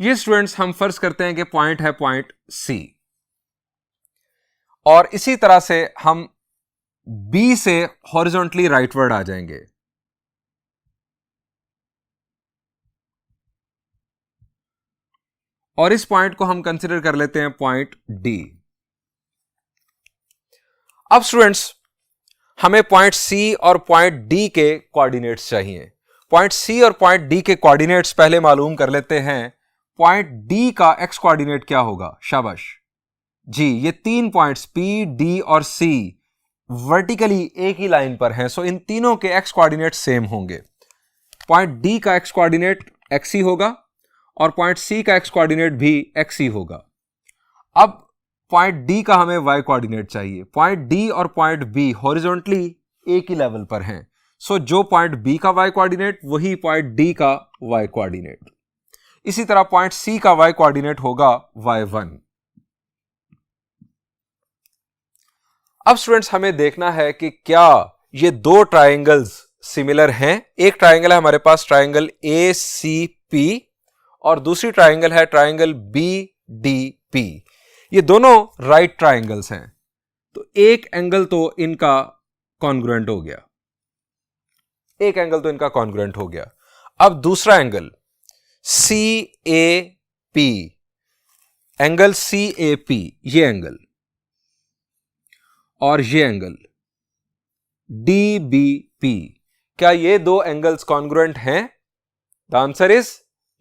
ये स्टूडेंट्स हम फर्ज करते हैं कि पॉइंट है पॉइंट सी, और इसी तरह से हम बी से हॉरिजॉन्टली राइटवर्ड आ जाएंगे। और इस पॉइंट को हम कंसीडर कर लेते हैं पॉइंट डी। अब स्टूडेंट्स हमें पॉइंट सी और पॉइंट डी के कोऑर्डिनेट्स चाहिए। पॉइंट सी और पॉइंट डी के कोऑर्डिनेट्स पहले मालूम कर लेते हैं। पॉइंट डी का एक्स कोऑर्डिनेट क्या होगा? शाबाश जी, ये तीन पॉइंट्स पी, डी और सी वर्टिकली एक ही लाइन पर हैं, सो इन तीनों के एक्स कोऑर्डिनेट सेम होंगे। पॉइंट डी का एक्स कोऑर्डिनेट एक्स ही होगा और पॉइंट सी का एक्स कोऑर्डिनेट भी एक्स ही होगा। अब पॉइंट डी का हमें वाई कोऑर्डिनेट चाहिए। पॉइंट डी और पॉइंट बी हॉरिजॉन्टली एक ही लेवल पर हैं, सो जो पॉइंट बी का वाई कोऑर्डिनेट वही पॉइंट डी का वाई कोऑर्डिनेट। इसी तरह पॉइंट सी का वाई कोऑर्डिनेट होगा y1। अब स्टूडेंट्स हमें देखना है कि क्या ये दो ट्राइंगल्स सिमिलर हैं। एक ट्राइंगल है हमारे पास ट्राइंगल ACP और दूसरी ट्राइंगल है ट्राइंगल BDP। ये दोनों राइट ट्राइंगल्स हैं, तो एक एंगल तो इनका कॉन्ग्रुएंट हो गया, एक एंगल तो इनका कॉन्ग्रुएंट हो गया। अब दूसरा एंगल CAP, एंगल CAP, ये एंगल और ये एंगल DBP, क्या ये दो एंगल्स कॉन्ग्रुएंट हैं? The answer is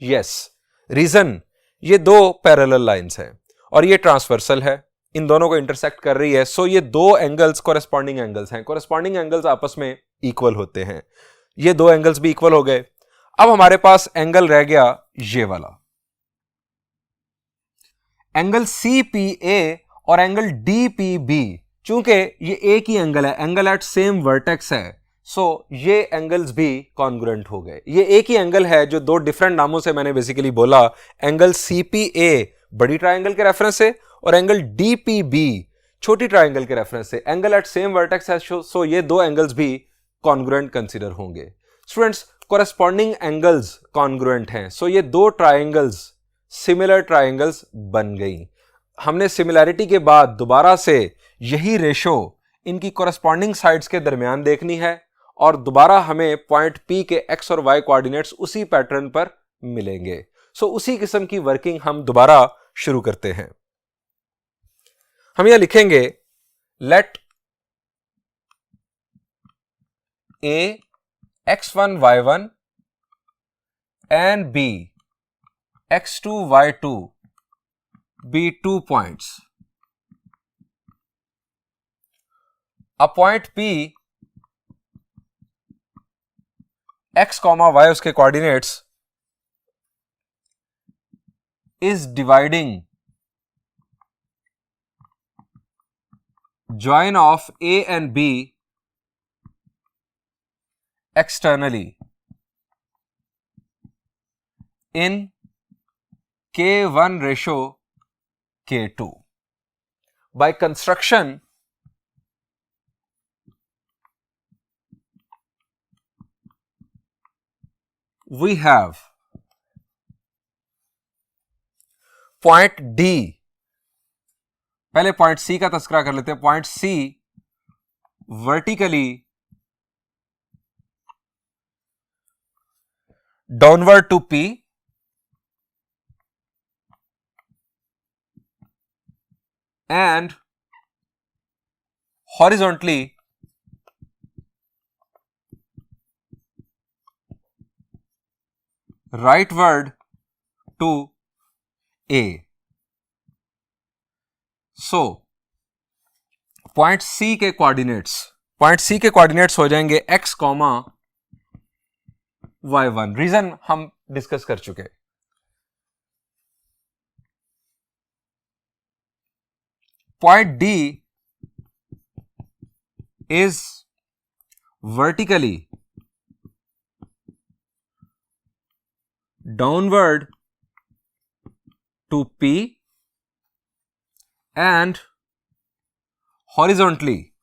yes. Reason, ये दो पैरेलल लाइंस हैं और ये ट्रांसवर्सल है, इन दोनों को इंटरसेक्ट कर रही है, सो ये दो एंगल्स कोरेस्पॉन्डिंग एंगल्स हैं। कोरेस्पॉन्डिंग एंगल्स आपस में इक्वल होते हैं, ये दो एंगल्स भी इक्वल हो गए। अब हमारे पास एंगल रह गया ये वाला, एंगल CPA और एंगल DPB। चूंकि ये एक ही एंगल है, एंगल एट सेम वर्टेक्स है, सो ये एंगल्स भी कॉन्ग्रुएंट हो गए। ये एक ही एंगल है जो दो डिफरेंट नामों से मैंने बेसिकली बोला। एंगल CPA बड़ी ट्राइंगल के रेफरेंस से और एंगल DPB छोटी ट्राइंगल के रेफरेंस से। एंगल एट सेम वर्टेक्स है, सो ये दो एंगल्स भी कॉन्ग्रुएंट कंसीडर होंगे। स्टूडेंट्स कोरेस्पॉन्डिंग एंगल्स कॉन्ग्रुएंट हैं, सो ये दो ट्राइंगल्स सिमिलर ट्राइंगल्स बन गई। हमने सिमिलैरिटी के बाद दोबारा से यही रेशो इनकी कोरेस्पॉन्डिंग साइड्स के दरमियान देखनी है और दोबारा हमें पॉइंट P के x और y कोऑर्डिनेट्स उसी पैटर्न पर मिलेंगे। सो उसी किस्म की वर्किंग हम दोबारा शुरू करते हैं। हम यह लिखेंगे, late A x1 y1 and B x2 y2 be 2 points. A point P x, y उसके coordinates is dividing join of A and B externally in K1 ratio K2. By construction, we have point D, पहले point C का तस्करा कर लेते हैं। Point C vertically downward to P and horizontally rightward to A. So point C के coordinates हो जाएंगे x, y1। Reason हम डिस्कस कर चुके। Point D is vertically downward to P and horizontally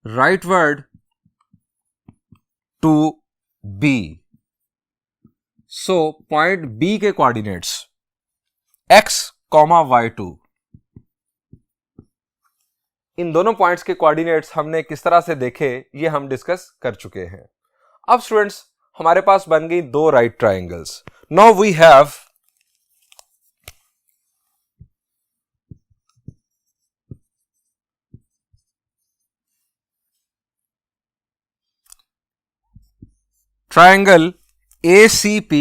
rightward to B. So point B के coordinates x, y2, इन दोनों points के coordinates हमने किस तरह से देखे ये हम डिस्कस कर चुके हैं। अब स्टूडेंट्स हमारे पास बन गई दो right triangles. Now we have triangle ACP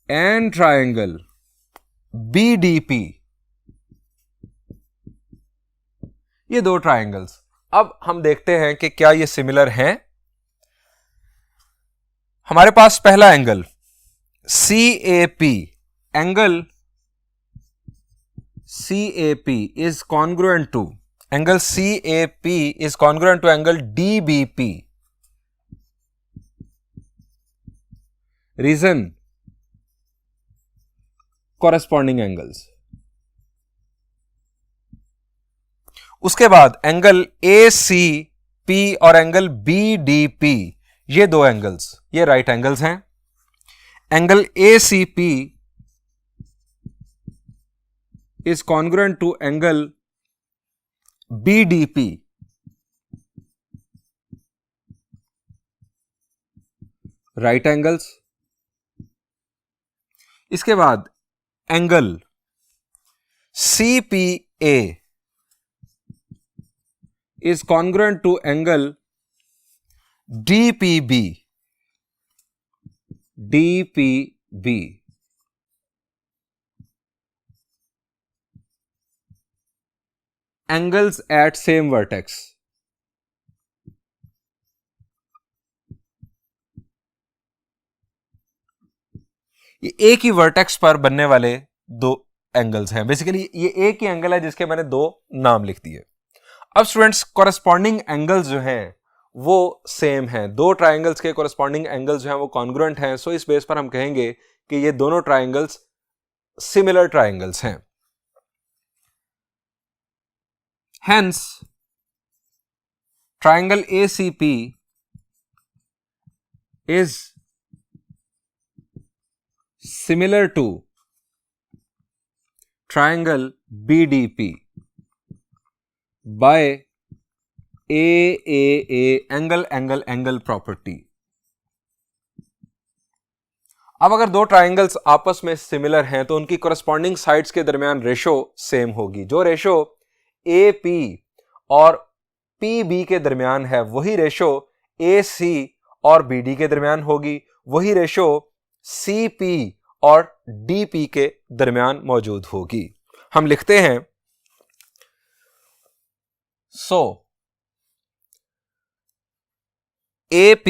and triangle BDP। ये दो ट्रायंगल्स। अब हम देखते हैं कि क्या ये सिमिलर हैं। हमारे पास पहला angle CAP, angle CAP is congruent to angle DBP। Reason corresponding angles. उसके बाद एंगल ACP और एंगल BDP, ये दो एंगल्स, ये राइट एंगल्स हैं। Angle ACP is congruent to angle BDP, right angles. इसके बाद angle CPA is congruent to angle DPB. Angles at same vertex. ये एक ही वर्टेक्स पर बनने वाले दो एंगल्स हैं। बेसिकली ये एक ही एंगल है जिसके मैंने दो नाम लिख दिए। अब स्टूडेंट्स कॉरेस्पॉन्डिंग एंगल्स जो हैं वो सेम हैं। दो ट्रायंगल्स के कॉरेस्पॉन्डिंग एंगल्स जो हैं वो कॉन्ग्रुएंट हैं। सो इस बेस पर हम कहेंगे कि ये दोनों ट्रायंगल्स सिमिलर ट्रायंगल्स हैं। Hence triangle ACP is similar to triangle BDP by AAA, angle property. अब अगर दो ट्रायंगल्स आपस में सिमिलर हैं तो उनकी कॉरेस्पॉन्डिंग साइड्स के दरमियान रेशो सेम होगी। जो रेशो AP और PB के दरमियान है वही रेशो AC और BD के दरमियान होगी, वही रेशो CP और DP के दरमियान मौजूद होगी। हम लिखते हैं सो AP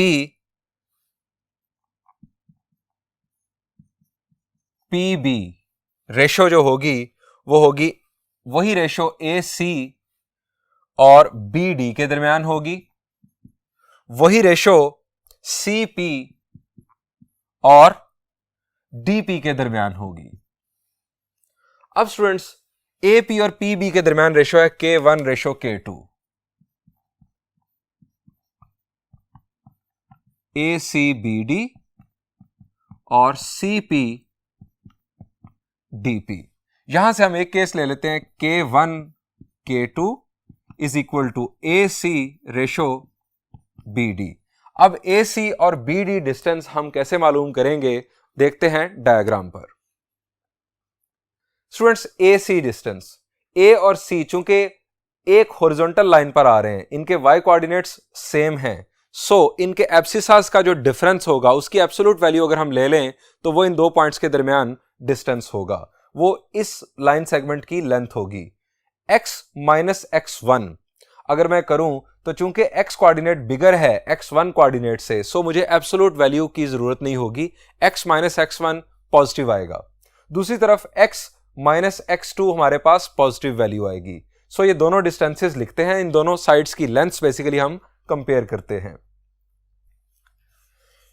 PB रेशो जो होगी वो होगी वही रेशो AC और BD के दरमियान होगी, वही रेशो CP और DP के दरमियान होगी। अब स्टूडेंट्स AP और PB के दरमियान रेशो है K1 रेशो K2। ACBD और CPDP। यहां से हम एक केस ले लेते हैं K1 K2 is equal to AC ratio BD। अब AC और BD डिस्टेंस हम कैसे मालूम करेंगे देखते हैं डायग्राम पर। स्टूडेंट्स AC डिस्टेंस A और C चूंकि एक हॉरिजॉन्टल लाइन पर आ रहे हैं, इनके y कोऑर्डिनेट्स सेम हैं, सो इनके एब्सिसास का जो डिफरेंस होगा उसकी एब्सोल्यूट वैल्यू अगर हम ले लें तो वो इन दो पॉइंट्स के दरमियान डिस्टेंस होगा, वो इस लाइन सेगमेंट की लेंथ होगी। x माइनस x1 अगर मैं करूं तो चूंकि x कोऑर्डिनेट बिगर है x1 कोऑर्डिनेट से, सो मुझे एब्सोल्यूट वैल्यू की जरूरत नहीं होगी, x माइनस x1 पॉजिटिव आएगा। दूसरी तरफ x माइनस x2 हमारे पास पॉजिटिव वैल्यू आएगी। सो ये दोनों डिस्टेंसेस लिखते हैं, इन दोनों साइड्स की लेंथ्स बेसिकली हम कंपेयर करते हैं।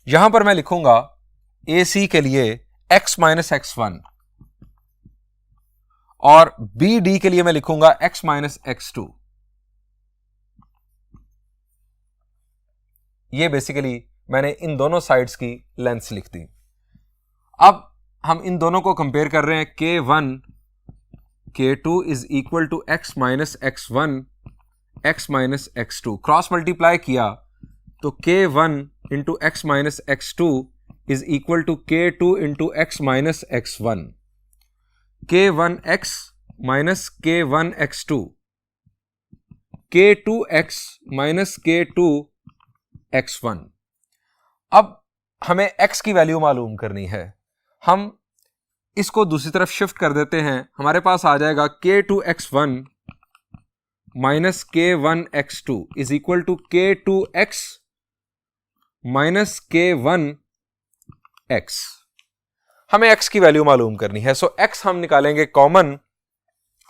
यहां पर मैं लिखूंगा AC के लिए x माइनस x1 और BD के लिए मैं लिखूंगा x माइनस x2। ये बेसिकली मैंने इन दोनों साइड्स की लेंथ्स लिख दी। अब हम इन दोनों को कंपेयर कर रहे हैं, K1 K2 is equal to x minus x1 x minus x2, cross multiply किया तो K1 into x minus x2 is equal to K2 into x minus x1, K1x minus K1x2, K2x minus K2x1। अब हमें x की value मालूम करनी है, हम इसको दूसरी तरफ शिफ्ट कर देते हैं, हमारे पास आ जाएगा K2x1 minus K1x2 is equal to K2x minus K1x। हमें x की वैल्यू मालूम करनी है, सो x हम निकालेंगे कॉमन।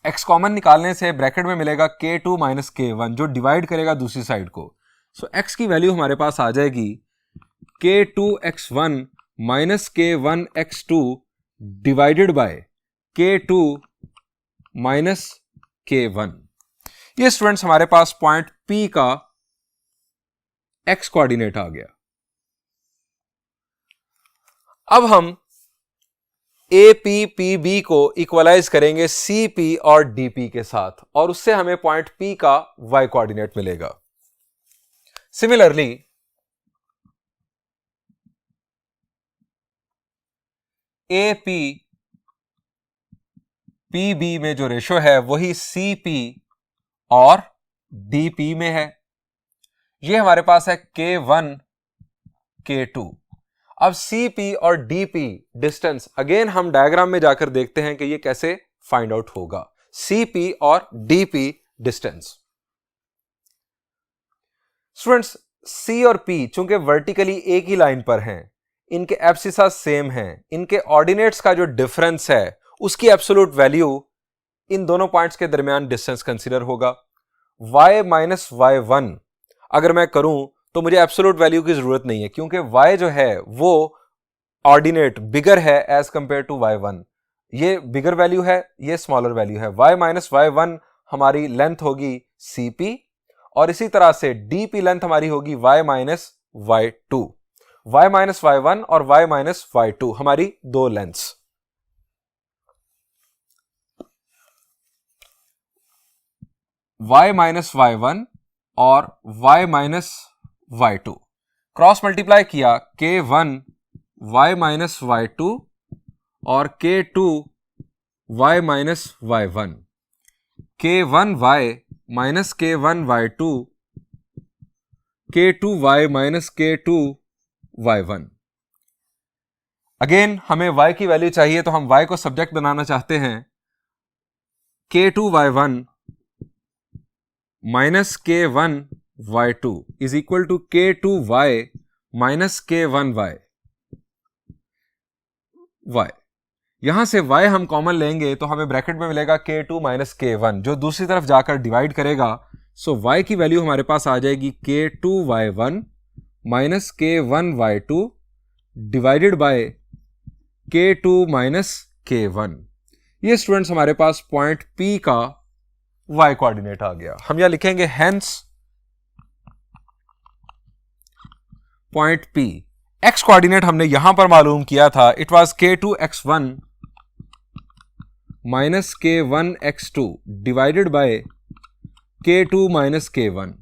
x कॉमन निकालने से ब्रैकेट में मिलेगा K2 माइनस K1 जो डिवाइड करेगा दूसरी साइड को। सो x की वैल्यू हमारे पास आ जाएगी K2x1 minus K1x2 divided by K2 minus K1। ये स्टूडेंट्स हमारे पास पॉइंट P का x कोऑर्डिनेट आ गया। अब हम APPB को इक्वलाइज करेंगे CP और DP के साथ और उससे हमें पॉइंट P का y कोऑर्डिनेट मिलेगा। सिमिलरली APPB में जो रेशो है वही CP और DP में है। ये हमारे पास है K1 K2। अब CP और DP डिस्टेंस अगेन हम डायग्राम में जाकर देखते हैं कि ये कैसे फाइंड आउट होगा, CP और DP डिस्टेंस। स्टूडेंट्स C और P चूंकि वर्टिकली एक ही लाइन पर हैं, इनके एब्सिसा सेम हैं, इनके ऑर्डिनेट्स का जो डिफरेंस है उसकी एब्सोल्यूट वैल्यू इन दोनों पॉइंट्स के दरमियान डिस्टेंस कंसीडर होगा। y माइनस y1 अगर मैं करूं तो मुझे एब्सोल्यूट वैल्यू की जरूरत नहीं है क्योंकि y जो है वो ऑर्डिनेट बिगर है एज कंपेयर टू y1। ये बिगर वैल्यू है, ये स्मॉलर वैल्यू है। y माइनस y1 हमारी लेंथ होगी CP और इसी तरह से DP लेंथ हमारी होगी y minus y2। y minus y1 और y माइनस y2 हमारी दो लेंथ्स। y माइनस y1 और y minus y2 cross multiply किया K1 y माइनस y2 और K2 y minus y1, K1 y minus K1 y2, K2 y minus K2 y1। Again हमें y की value चाहिए तो हम y को subject बनाना चाहते हैं। K2 y1 minus K1 y2 is equal to K2 y minus K1 y। यहां से y हम कॉमन लेंगे तो हमें ब्रैकेट में मिलेगा K2 माइनस K1 जो दूसरी तरफ जाकर डिवाइड करेगा। सो y की वैल्यू हमारे पास आ जाएगी K2 y1 minus K1 y2 divided bye K2 minus K1। ये स्टूडेंट्स हमारे पास पॉइंट P का y कोऑर्डिनेट आ गया। हम यहां लिखेंगे hence point P। x coordinate हमने यहां पर मालूम किया था, it was K2x1 minus K1x2 divided by K2 minus K1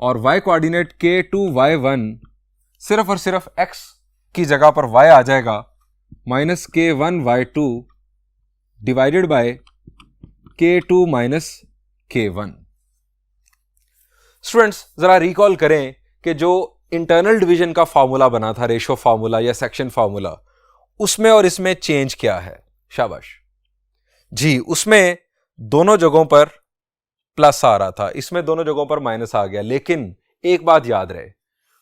और y कोऑर्डिनेट K2y1 सिर्फ और सिर्फ x की जगह पर y आ जाएगा minus K1y2 divided by K2 minus K1। Students जरा रिकॉल करें कि जो इंटरनल डिवीजन का फॉर्मूला बना था, रेशो फॉर्मूला या सेक्शन फॉर्मूला, उसमें और इसमें चेंज क्या है? शाबाश जी, उसमें दोनों जगहों पर प्लस आ रहा था, इसमें दोनों जगहों पर माइनस आ गया। लेकिन एक बात याद रहे,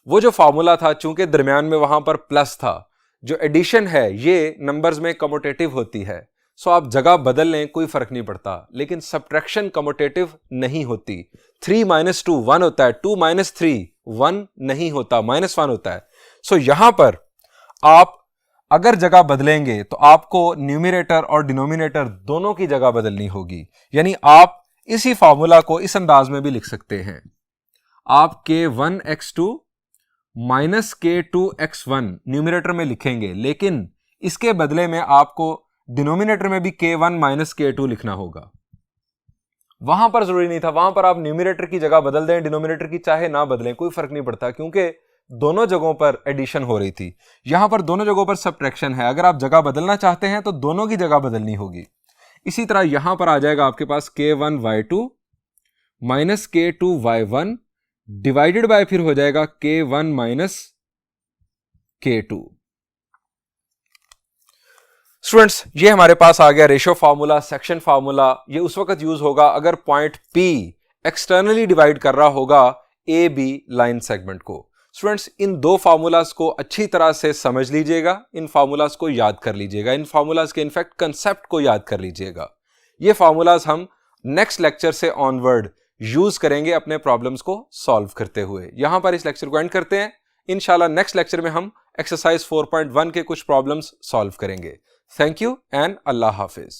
वो जो फॉर्मूला था चूंकि दरमियान में वहां पर प्लस था, जो एडिशन है ये नंबर्स में कम्यूटेटिव होती है, सो आप जगह बदल लें कोई फर्क नहीं पड़ता। लेकिन सब्ट्रैक्शन कम्यूटेटिव नहीं होती। 3 - 2 1 होता है, 2 - 3 1 नहीं होता, -1 होता है। सो यहां पर आप अगर जगह बदलेंगे तो आपको न्यूमरेटर और डिनोमिनेटर दोनों की जगह बदलनी होगी। यानी आप इसी फॉर्मूला को इस अंदाज में भी लिख सकते हैं, आप k1x2 माइनस k2x1 न्यूमरेटर में लिखेंगे, लेकिन इसके बदले में आपको डिनोमिनेटर में भी k1 माइनस k2 लिखना होगा। वहां पर जरूरी नहीं था, वहां पर आप न्यूमरेटर की जगह बदल दें, डिनोमिनेटर की चाहे ना बदलें, कोई फर्क नहीं पड़ता, क्योंकि दोनों जगहों पर एडिशन हो रही थी। यहां पर दोनों जगहों पर सब्ट्रैक्शन है। अगर आप जगह बदलना चाहते हैं तो दोनों की जगह बदलनी होगी। इसी तरह यहां पर आ जाएगा आपके पास k1y2 minus k2y1 divided by फिर हो जाएगा k1 माइनस k2। स्टूडेंट्स, ये हमारे पास आ गया रेशो फार्मूला, सेक्शन फार्मूला। ये उस वक्त यूज होगा अगर पॉइंट P एक्सटर्नली डिवाइड कर रहा होगा ए बी लाइन सेगमेंट को। स्टूडेंट्स, इन दो फार्मूलाज को अच्छी तरह से समझ लीजिएगा, इन फार्मूलाज को याद कर लीजिएगा, इन फार्मूलाज के इनफैक्ट कंसेप्ट को याद कर लीजिएगा। ये फार्मूलाज हम नेक्स्ट लेक्चर से ऑनवर्ड यूज करेंगे अपने प्रॉब्लम्स को सॉल्व करते हुए। यहां पर इस लेक्चर को एंड करते हैं। इंशाल्लाह नेक्स्ट लेक्चर में हम एक्सरसाइज 4.1 के कुछ प्रॉब्लम्स सॉल्व करेंगे। Thank you and Allah Hafiz.